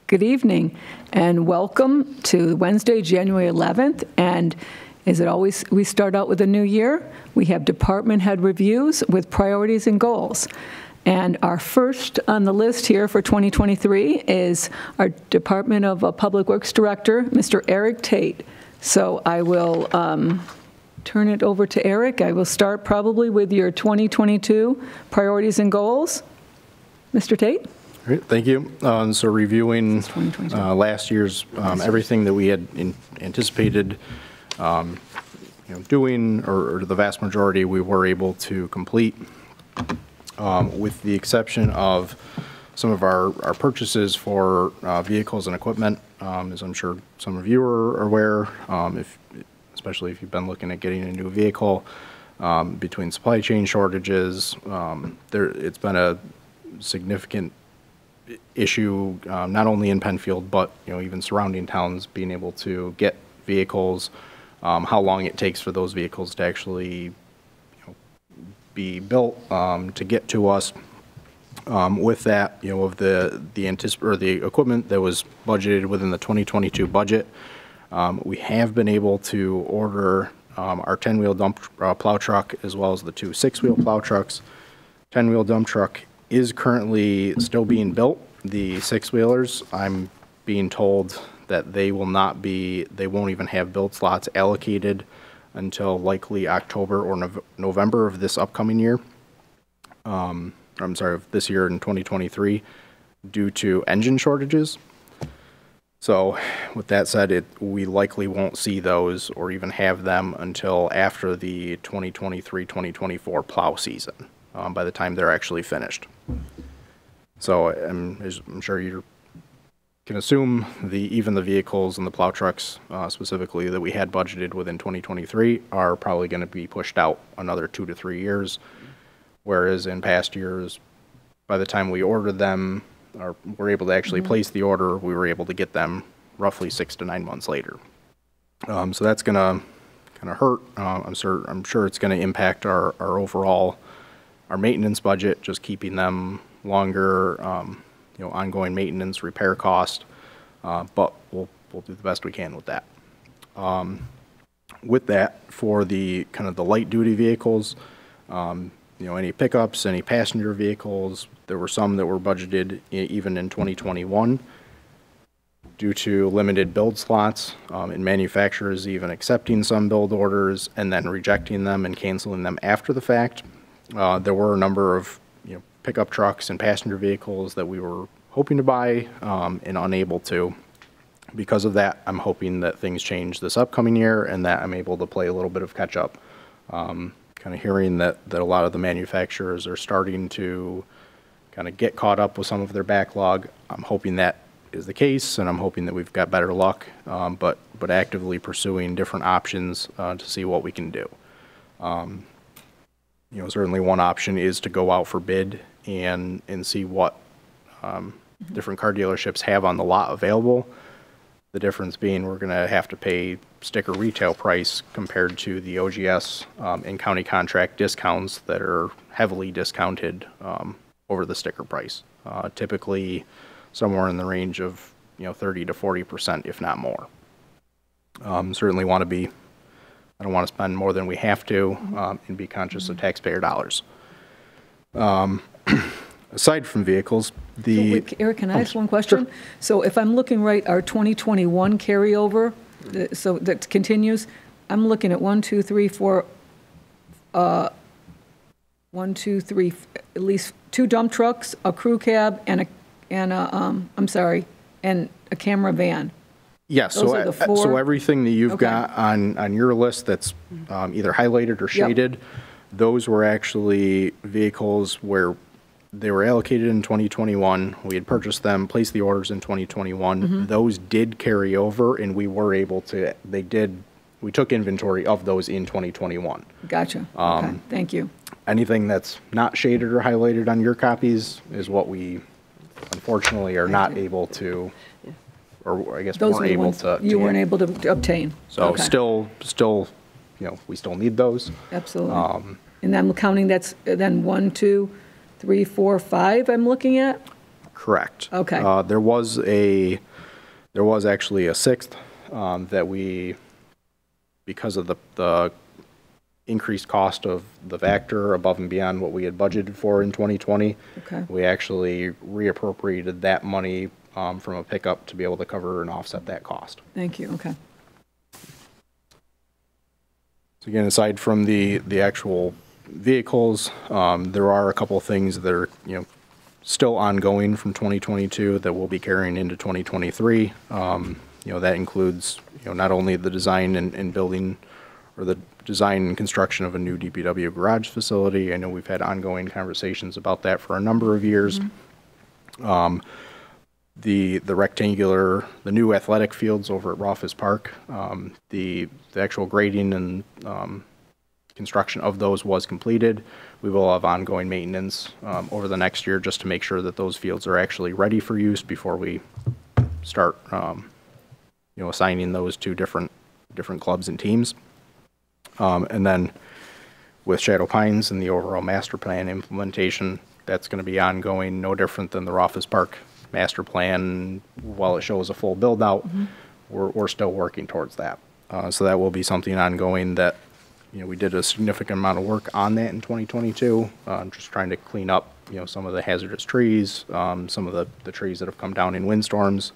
Good evening, and welcome to Wednesday, January 11th. And as it always, we start out with a new year. We have department head reviews with priorities and goals. And our first on the list here for 2023 is our Department of Public Works Director, Mr. Eric Tait. So I will turn it over to Eric. I will start probably with your 2022 priorities and goals. Mr. Tait? Great, thank you. So reviewing last year's everything that we had anticipated doing, or the vast majority we were able to complete, with the exception of some of our purchases for vehicles and equipment. As I'm sure some of you are aware, especially if you've been looking at getting a new vehicle, between supply chain shortages, it's been a significant issue, not only in Penfield, but even surrounding towns, being able to get vehicles, how long it takes for those vehicles to actually be built, to get to us. With that, of the equipment that was budgeted within the 2022 budget, we have been able to order our 10-wheel dump plow truck, as well as the two 6-wheel plow trucks. 10-wheel dump truck is currently still being built. The 6-wheelers, I'm being told that they won't even have build slots allocated until likely October or November of this upcoming year. I'm sorry, of this year in 2023, due to engine shortages. So with that said, we likely won't see those or even have them until after the 2023-2024 plow season, by the time they're actually finished. So I'm sure you can assume even the vehicles and the plow trucks specifically that we had budgeted within 2023 are probably going to be pushed out another 2 to 3 years, whereas in past years, by the time we ordered them or were able to actually place the order, we were able to get them roughly 6 to 9 months later. So that's going to kind of hurt. I'm sure it's going to impact our overall maintenance budget, just keeping them longer, ongoing maintenance, repair cost, but we'll do the best we can with that. With that, for the kind of the light duty vehicles, any pickups, any passenger vehicles, there were some that were budgeted even in 2021 due to limited build slots, and manufacturers even accepting some build orders and then rejecting them and canceling them after the fact. There were a number of pickup trucks and passenger vehicles that we were hoping to buy and unable to. Because of that, I'm hoping that things change this upcoming year and that I'm able to play a little bit of catch up. Kind of hearing that a lot of the manufacturers are starting to kind of get caught up with some of their backlog. I'm hoping that is the case, and I'm hoping that we've got better luck, but actively pursuing different options to see what we can do. Certainly one option is to go out for bid and see what different car dealerships have on the lot available. The difference being we're going to have to pay sticker retail price compared to the OGS and county contract discounts that are heavily discounted over the sticker price. Typically somewhere in the range of 30 to 40%, if not more. Certainly I don't want to spend more than we have to and be conscious of taxpayer dollars. Aside from vehicles, Eric, can I ask one question? Sure. So if I'm looking right, our 2021 carryover, so that continues, I'm looking at 1, 2, 3, 4, 1, 2, 3, at least 2 dump trucks, a crew cab, and a camera van. Yes, so everything that you've got on your list that's either highlighted or shaded, those were actually vehicles where they were allocated in 2021. We had purchased them, placed the orders in 2021. Those did carry over, and we were able to, we took inventory of those in 2021. Gotcha. Okay. Thank you. Anything that's not shaded or highlighted on your copies is what we unfortunately are not able to, or I guess weren't able to. You weren't able to obtain. So still, we still need those. Absolutely. And I'm counting that's then 1, 2, 3, 4, 5 I'm looking at? Correct. Okay. There was actually a sixth that we, because of the increased cost of the Vector above and beyond what we had budgeted for in 2020, Okay. we actually reappropriated that money from a pickup to be able to cover and offset that cost. Thank you. Okay. So again, aside from the actual vehicles, there are a couple of things that are, still ongoing from 2022 that we'll be carrying into 2023. That includes, not only the design and building, or the design and construction of a new DPW garage facility. I know we've had ongoing conversations about that for a number of years. Mm-hmm. The new athletic fields over at Rothfuss Park, the actual grading and construction of those was completed. We will have ongoing maintenance over the next year just to make sure that those fields are actually ready for use before we start, assigning those to different clubs and teams. And then with Shadow Pines and the overall master plan implementation, that's going to be ongoing, no different than the Rothfuss Park master plan. While it shows a full build out, mm-hmm. we're still working towards that. So that will be something ongoing that, we did a significant amount of work on that in 2022, just trying to clean up, some of the hazardous trees, some of the trees that have come down in windstorms,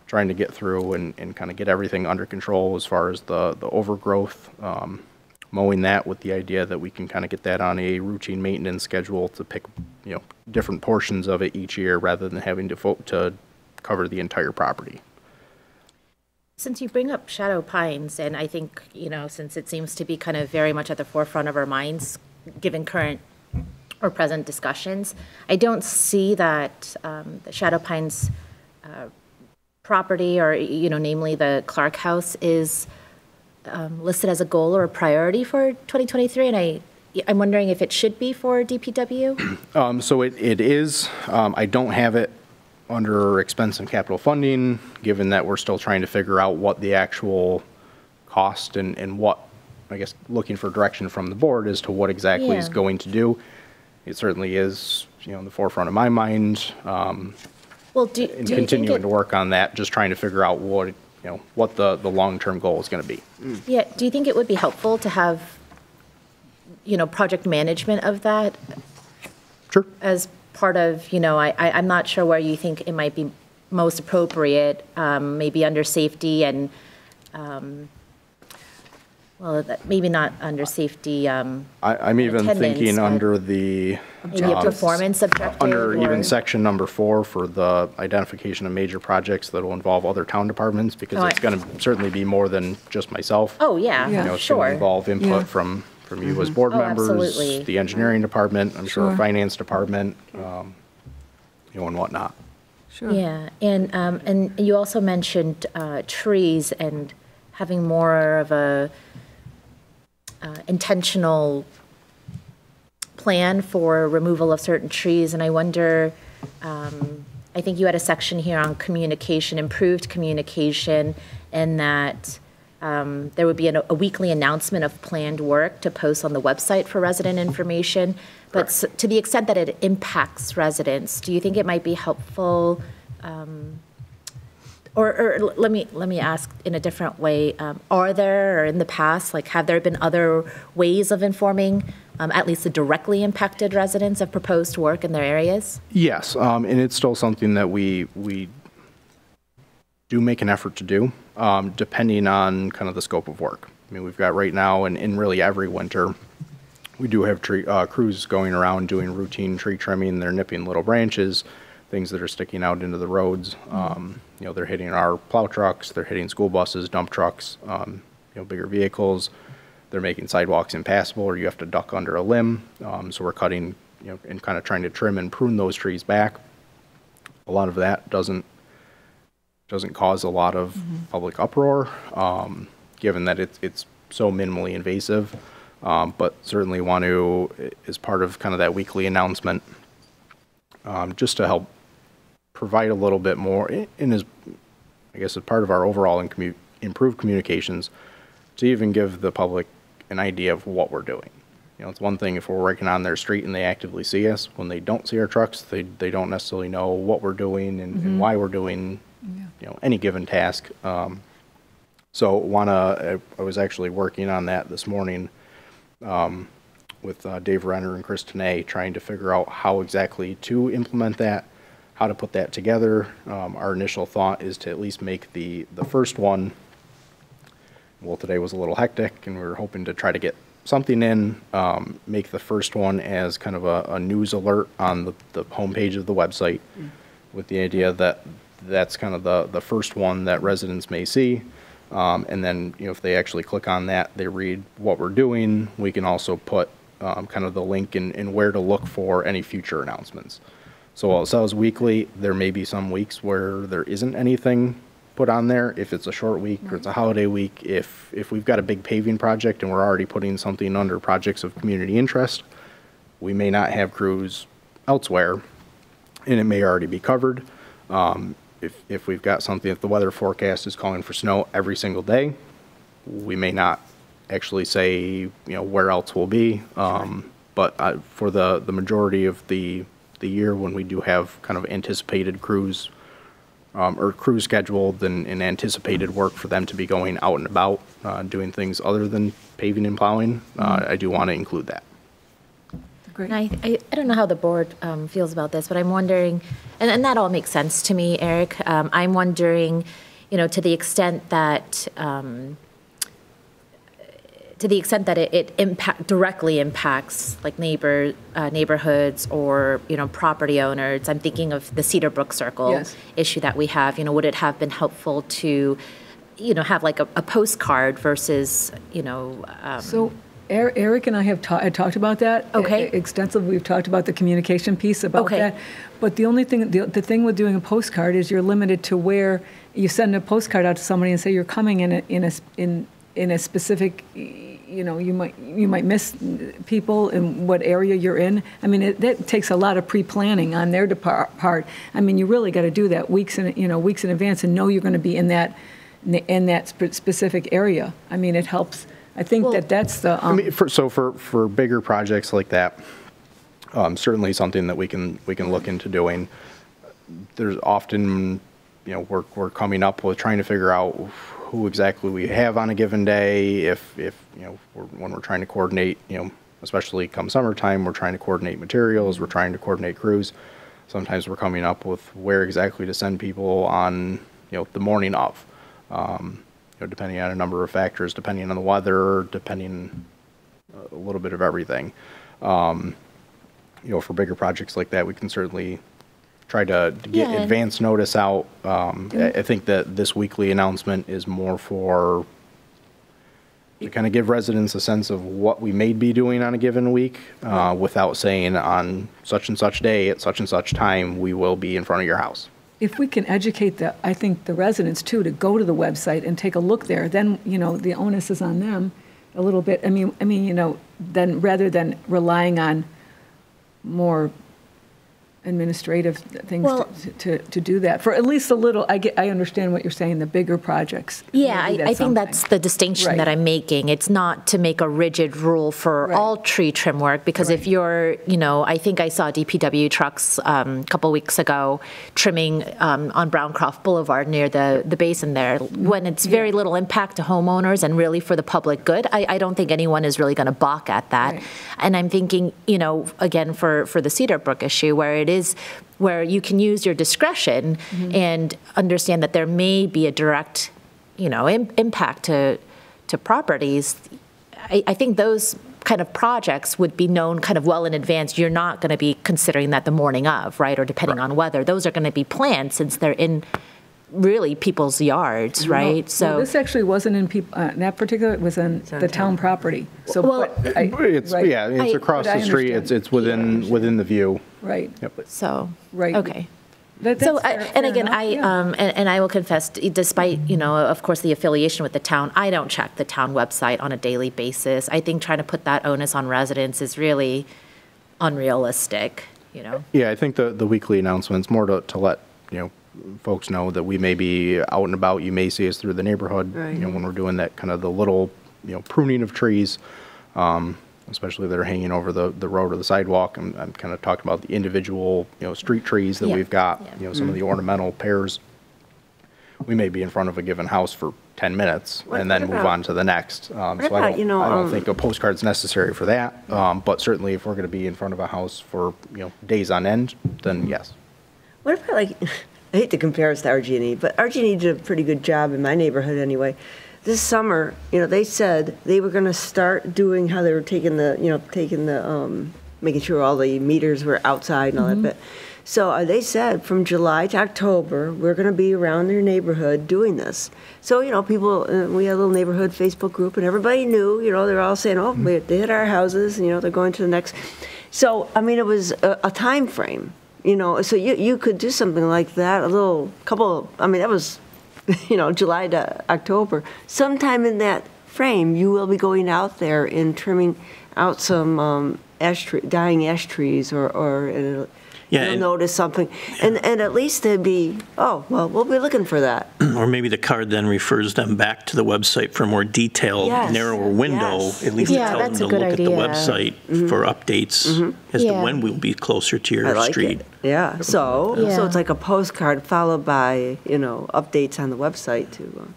trying to get through and kind of get everything under control as far as the overgrowth, mowing that with the idea that we can kind of get that on a routine maintenance schedule to pick, different portions of it each year rather than having to cover the entire property. Since you bring up Shadow Pines, and I think, since it seems to be kind of very much at the forefront of our minds, given current or present discussions, I don't see that the Shadow Pines property, or, namely the Clark House, is listed as a goal or a priority for 2023, and I'm wondering if it should be for DPW? So it is. I don't have it under expense and capital funding, given that we're still trying to figure out what the actual cost and what, I guess, looking for direction from the board as to what exactly is going to do. It certainly is, in the forefront of my mind. Well, do you continuing to work on that, just trying to figure out what the long-term goal is going to be. Yeah. Do you think it would be helpful to have, project management of that? Sure. As part of, I'm not sure where you think it might be most appropriate, maybe under safety and, maybe not under safety. I'm even thinking under the maybe a performance objective, under even section number 4 for the identification of major projects that will involve other town departments, because it's going to certainly be more than just myself. Oh yeah, it's sure. going to involve input from you as board members, absolutely. The engineering department, I'm sure finance department, and whatnot. Sure. Yeah, and you also mentioned trees and having more of a intentional plan for removal of certain trees, and I wonder, I think you had a section here on communication, improved communication, and that there would be a weekly announcement of planned work to post on the website for resident information. But to the extent that it impacts residents, do you think it might be helpful, or let me ask in a different way, are there, or in the past, have there been other ways of informing at least the directly impacted residents of proposed work in their areas? Yes, and it's still something that we do make an effort to do, depending on kind of the scope of work. I mean, we've got right now, and really every winter, we do have crews going around doing routine tree trimming. They're nipping little branches, things that are sticking out into the roads. They're hitting our plow trucks, they're hitting school buses, dump trucks, bigger vehicles. They're making sidewalks impassable, or you have to duck under a limb. So we're cutting, and kind of trying to trim and prune those trees back. A lot of that doesn't cause a lot of public uproar, given that it's so minimally invasive. But certainly want to, as part of kind of that weekly announcement, just to help provide a little bit more, as part of our overall improved communications, to even give the public an idea of what we're doing. it's one thing if we're working on their street and they actively see us. When they don't see our trucks, they don't necessarily know what we're doing and why we're doing, any given task. So I was actually working on that this morning with Dave Renner and Chris Tenay, trying to figure out how exactly to implement that, how to put that together. Our initial thought is to at least make the first one, well, today was a little hectic, and we were hoping to try to get something in, make the first one as kind of a news alert on the homepage of the website, with the idea that that's kind of the first one that residents may see. And then, if they actually click on that, they read what we're doing, we can also put kind of the link in where to look for any future announcements. So while it says weekly, there may be some weeks where there isn't anything put on there. If it's a short week or it's a holiday week, if we've got a big paving project and we're already putting something under projects of community interest, we may not have crews elsewhere, and it may already be covered. If we've got something, if the weather forecast is calling for snow every single day, we may not actually say, where else we'll be. But for the majority of the year, when we do have kind of anticipated crews or crews scheduled and anticipated work for them to be going out and about, doing things other than paving and plowing, I do want to include that. Great. And I don't know how the board feels about this, but I'm wondering, and that all makes sense to me, Eric. I'm wondering, to the extent that it directly impacts like neighborhoods or property owners. I'm thinking of the Cedar Brook Circle issue that we have. Would it have been helpful to, have like a postcard versus So Eric and I have talked about that extensively. We've talked about the communication piece about that. But the only thing, the thing with doing a postcard is you're limited to where you send a postcard out to somebody and say you're coming in a specific. You might miss people in what area you're in. I mean, that takes a lot of pre-planning on their part. I mean, you really got to do that weeks in advance and know you're going to be in that specific area. I mean, it helps. I think that's the. I mean, for bigger projects like that, certainly something that we can look into doing. There's often, we're coming up with trying to figure out who exactly we have on a given day. If when we're trying to coordinate, especially come summertime, we're trying to coordinate materials, we're trying to coordinate crews. Sometimes we're coming up with where exactly to send people on, the morning of. Depending on a number of factors, depending on the weather, depending a little bit of everything. For bigger projects like that, we can certainly try to get advance notice out. I think that this weekly announcement is more for to kind of give residents a sense of what we may be doing on a given week, without saying on such and such day at such and such time we will be in front of your house. If we can educate the residents too to go to the website and take a look there, then the onus is on them a little bit. I mean, then rather than relying on more administrative things to do that for at least a little. I understand what you're saying. The bigger projects. Yeah, I think that's the distinction that I'm making. It's not to make a rigid rule for all tree trim work, because if you're, I think I saw DPW trucks a couple weeks ago trimming on Browncroft Boulevard near the basin there. When it's very little impact to homeowners and really for the public good, I don't think anyone is really going to balk at that. Right. And I'm thinking, again, for the Cedar Brook issue, where it is where you can use your discretion and understand that there may be a direct, impact to properties. I think those kind of projects would be known kind of well in advance. You're not going to be considering that the morning of, right, or depending on weather. Those are going to be planned since they're in really people's yards, right? So this actually wasn't in that particular. It was in the town property. So it's across the street. It's within the view. Right. Yep. So right. Okay. And again, I will confess, despite of course the affiliation with the town, I don't check the town website on a daily basis. I think trying to put that onus on residents is really unrealistic. Yeah, I think the weekly announcements more to let folks know that we may be out and about. You may see us through the neighborhood, when we're doing that kind of the little, pruning of trees. especially that are hanging over the road or the sidewalk. I'm kind of talking about the individual, street trees that we've got, some of the ornamental pears. We may be in front of a given house for 10 minutes and then move on to the next. So I don't think a postcard's necessary for that. But certainly if we're going to be in front of a house for, days on end, then yes. What about, like, I hate to compare us to RG&E, but RG&E did a pretty good job in my neighborhood anyway. This summer, they said they were going to start doing how they were taking the, making sure all the meters were outside and all that bit. So they said from July to October, we're going to be around their neighborhood doing this. So, people, we had a little neighborhood Facebook group, and everybody knew, they're all saying, oh, they hit our houses, they're going to the next. So, I mean, it was a time frame, so you could do something like that, that was, July to October. Sometime in that frame, you will be going out there and trimming out some dying ash trees or you'll notice something. And at least they'd be, we'll be looking for that. Or maybe the card then refers them back to the website for a more detailed, narrower window. At least it tells them to look at the website for updates as to when we'll be closer to your street. Yeah, so it's like a postcard followed by, updates on the website too.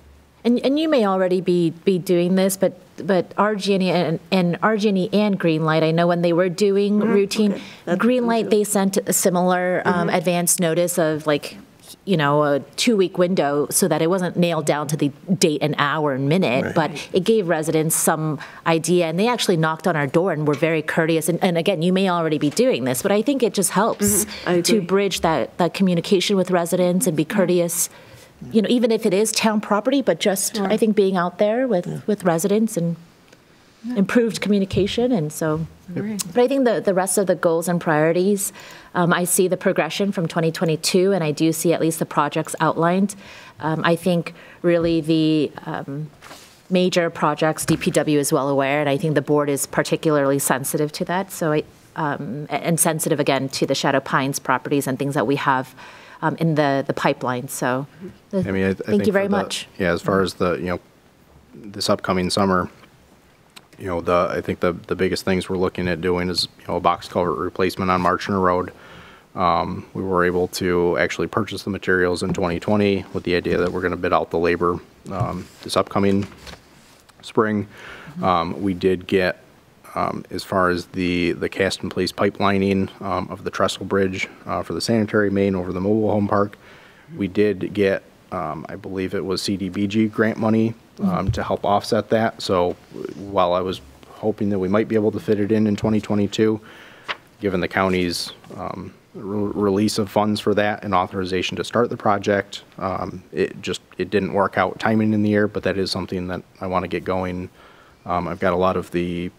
And you may already be doing this, but RG&E and RG&E and Greenlight, I know when they were doing routine, Greenlight, they sent a similar advance notice of a 2-week window so that it wasn't nailed down to the date and hour and minute, but it gave residents some idea, and they actually knocked on our door and were very courteous. And again, you may already be doing this, but I think it just helps to bridge that communication with residents and be courteous. Even if it is town property, but just, I think, being out there with residents and improved communication. And so, but I think the rest of the goals and priorities, I see the progression from 2022, and I do see at least the projects outlined. I think really the major projects, DPW is well aware, and I think the board is particularly sensitive to that. So, and sensitive, again, to the Shadow Pines properties and things that we have in the pipeline. So thank you very much. Yeah, as far as this upcoming summer, I think the biggest things we're looking at doing is, a box culvert replacement on Marchner Road. We were able to actually purchase the materials in 2020 with the idea that we're going to bid out the labor this upcoming spring. We did get, as far as the cast in place pipelining of the trestle bridge for the sanitary main over the mobile home park, we did get, I believe it was CDBG grant money to help offset that. So while I was hoping that we might be able to fit it in 2022, given the county's release of funds for that and authorization to start the project, it didn't work out timing in the year, but that is something that I want to get going. I've got a lot of the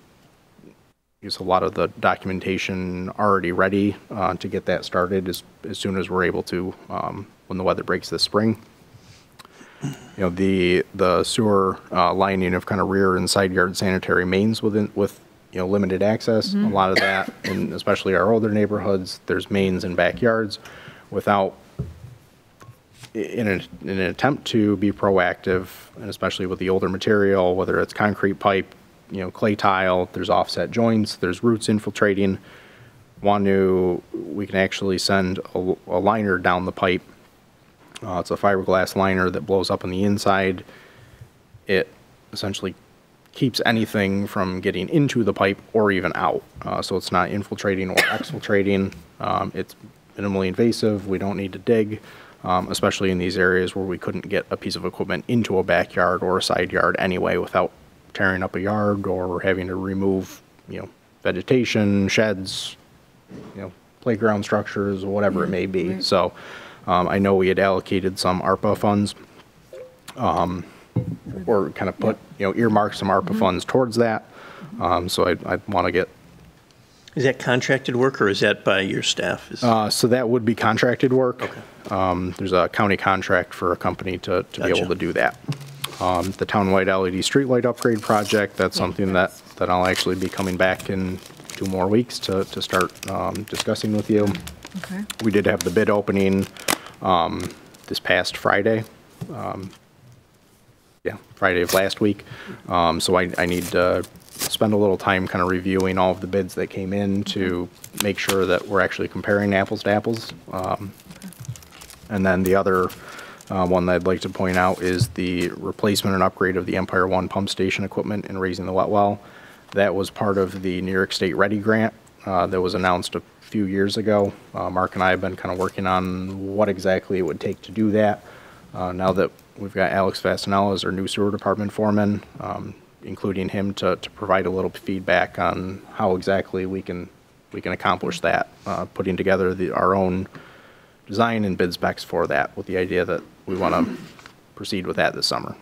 documentation already ready to get that started as soon as we're able to when the weather breaks this spring. The sewer lining of kind of rear and side yard sanitary mains with limited access. A lot of that, and especially our older neighborhoods, there's mains in backyards. Without, in an attempt to be proactive, and especially with the older material, whether it's concrete pipe, clay tile, there's offset joints, there's roots infiltrating. We can actually send a liner down the pipe. It's a fiberglass liner that blows up on the inside. It essentially keeps anything from getting into the pipe or even out. So it's not infiltrating or exfiltrating. It's minimally invasive. We don't need to dig, especially in these areas where we couldn't get a piece of equipment into a backyard or a side yard anyway without tearing up a yard or having to remove, vegetation, sheds, playground structures, or whatever it may be. Right. So I know we had allocated some ARPA funds, or kind of put, earmark some ARPA funds towards that. So I'd want to get. Is that contracted work or is that by your staff? So that would be contracted work. Okay. There's a county contract for a company to be able to do that. The townwide LED streetlight upgrade project, that's something that I'll actually be coming back in 2 more weeks to start discussing with you. Okay. We did have the bid opening this past Friday. Friday of last week. So I need to spend a little time kind of reviewing all of the bids that came in to make sure that we're actually comparing apples to apples. And then the other one that I'd like to point out is the replacement and upgrade of the Empire One pump station equipment and raising the wet well. That was part of the New York State Ready grant that was announced a few years ago. Mark and I have been kind of working on what exactly it would take to do that. Now that we've got Alex Fastenal as our new sewer department foreman, including him to provide a little feedback on how exactly we can accomplish that, putting together our own design and bid specs for that, with the idea that we want to proceed with that this summer.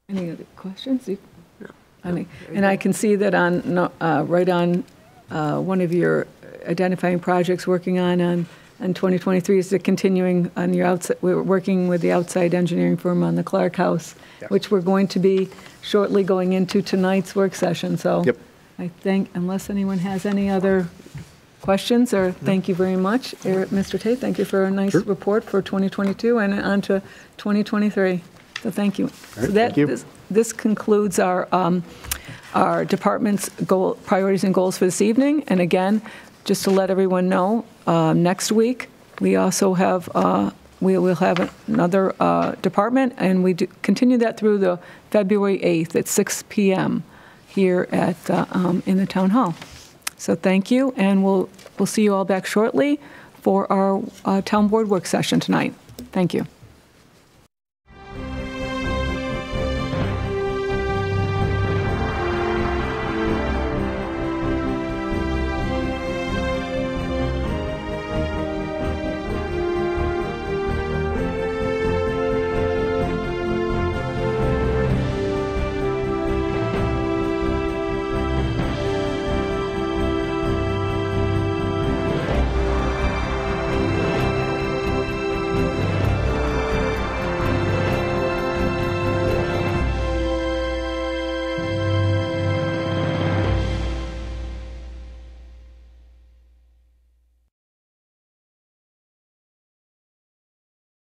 Any other questions? No. And I can see that on right on one of your identifying projects working on 2023 is the continuing on your outside. We're working with the outside engineering firm on the Clark House, yes, which we're going to be shortly going into tonight's work session. So yep. I think, unless anyone has any other questions, or thank you very much, Mr. Tait. Thank you for a nice report for 2022 and on to 2023. So thank you. Right, so that, thank you. This concludes our department's priorities and goals for this evening. And again, just to let everyone know, next week we also have we will have another department, and we continue that through the February 8th at 6 p.m. here at in the town hall. So thank you, and we'll see you all back shortly for our town board work session tonight. Thank you.